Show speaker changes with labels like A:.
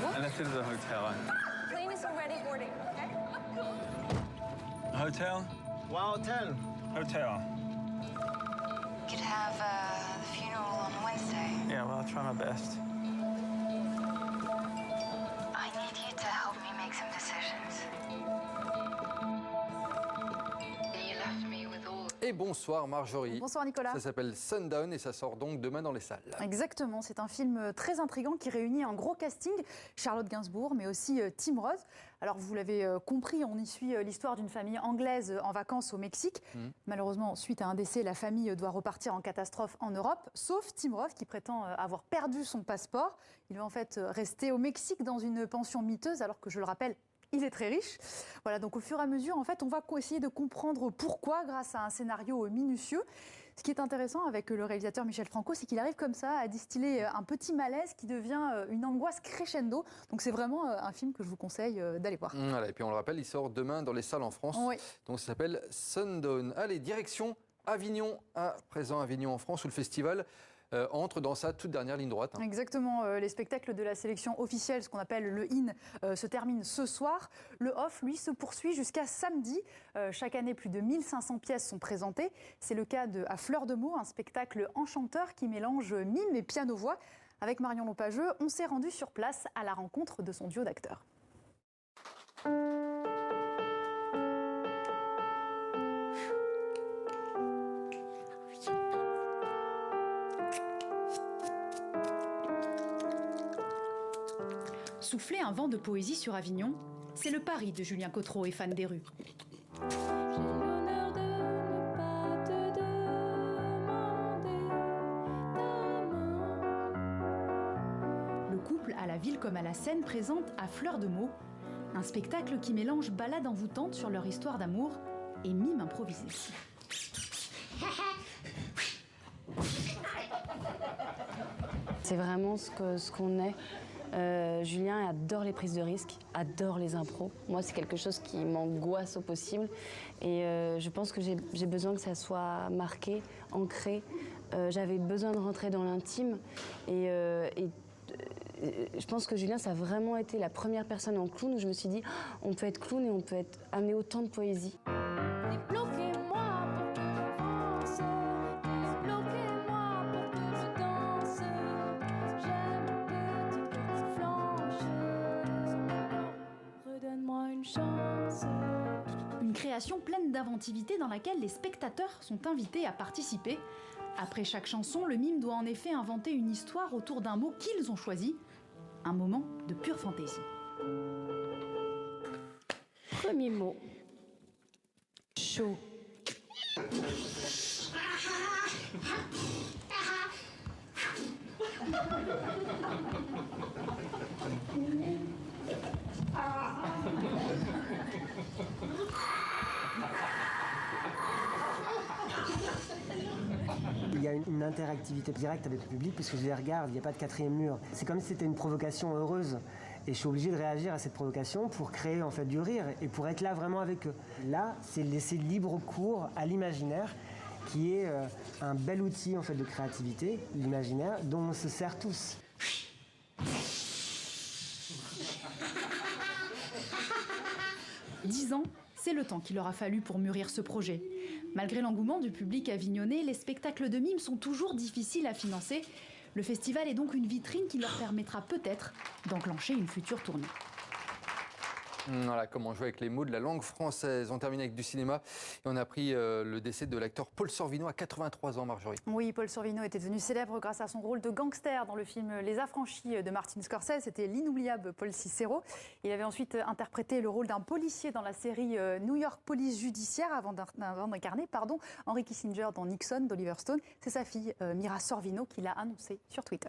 A: And this is the hotel.
B: Plane is already boarding, okay?
A: Hotel?
C: Wow, hotel.
A: Hotel.
D: Could have the funeral on Wednesday.
A: Yeah, well, I'll try my best.
D: I need you to help me make some decisions. You left me with all.
E: Et bonsoir Marjorie.
F: Bonsoir Nicolas.
E: Ça s'appelle Sundown et ça sort donc demain dans les salles.
F: Exactement, c'est un film très intriguant qui réunit un gros casting, Charlotte Gainsbourg, mais aussi Tim Roth. Alors vous l'avez compris, on y suit l'histoire d'une famille anglaise en vacances au Mexique. Malheureusement, suite à un décès, la famille doit repartir en catastrophe en Europe, sauf Tim Roth qui prétend avoir perdu son passeport. Il va en fait rester au Mexique dans une pension miteuse, alors que je le rappelle, il est très riche. Voilà, donc au fur et à mesure, en fait, on va essayer de comprendre pourquoi grâce à un scénario minutieux. Ce qui est intéressant avec le réalisateur Michel Franco, c'est qu'il arrive comme ça à distiller un petit malaise qui devient une angoisse crescendo. Donc c'est vraiment un film que je vous conseille d'aller voir.
E: Voilà, et puis on le rappelle, il sort demain dans les salles en France.
F: Oui.
E: Donc ça s'appelle Sundown. Allez, direction Avignon, à présent Avignon en France, où le festival entre dans sa toute dernière ligne droite.
F: Exactement, les spectacles de la sélection officielle, ce qu'on appelle le IN, se terminent ce soir. Le OFF, lui, se poursuit jusqu'à samedi. Chaque année, plus de 1500 pièces sont présentées. C'est le cas de À Fleur de Meaux, un spectacle enchanteur qui mélange mime et piano-voix. Avec Marion Lopageux, on s'est rendu sur place à la rencontre de son duo d'acteurs.
G: Souffler un vent de poésie sur Avignon, c'est le pari de Julien Cottereau et fan des rues. Le couple, à la ville comme à la scène, présente À Fleur de Meaux, un spectacle qui mélange ballade envoûtante sur leur histoire d'amour et mime improvisé.
H: C'est vraiment ce qu'on est. Julien adore les prises de risques, adore les impros. Moi, c'est quelque chose qui m'angoisse au possible. Et je pense que j'ai besoin que ça soit marqué, ancré. J'avais besoin de rentrer dans l'intime. Et je pense que Julien, ça a vraiment été la première personne en clown où je me suis dit, on peut être clown et on peut amener autant de poésie.
G: Une création pleine d'inventivité dans laquelle les spectateurs sont invités à participer. Après chaque chanson, le mime doit en effet inventer une histoire autour d'un mot qu'ils ont choisi. Un moment de pure fantaisie.
H: Premier mot.
G: Chaud.
C: Il y a une interactivité directe avec le public parce que je les regarde, il n'y a pas de quatrième mur. C'est comme si c'était une provocation heureuse. Et je suis obligé de réagir à cette provocation pour créer en fait du rire et pour être là vraiment avec eux. Là, c'est laisser libre cours à l'imaginaire qui est un bel outil en fait de créativité, l'imaginaire, dont on se sert tous.
G: Dix ans, c'est le temps qu'il leur a fallu pour mûrir ce projet. Malgré l'engouement du public avignonnais, les spectacles de mime sont toujours difficiles à financer. Le festival est donc une vitrine qui leur permettra peut-être d'enclencher une future tournée.
E: Voilà comment jouer avec les mots de la langue française. On termine avec du cinéma et on a appris le décès de l'acteur Paul Sorvino à 83 ans, Marjorie.
F: Oui, Paul Sorvino était devenu célèbre grâce à son rôle de gangster dans le film Les Affranchis de Martin Scorsese. C'était l'inoubliable Paul Cicero. Il avait ensuite interprété le rôle d'un policier dans la série New York Police Judiciaire avant d'incarner Henry Kissinger dans Nixon d'Oliver Stone. C'est sa fille Mira Sorvino qui l'a annoncé sur Twitter.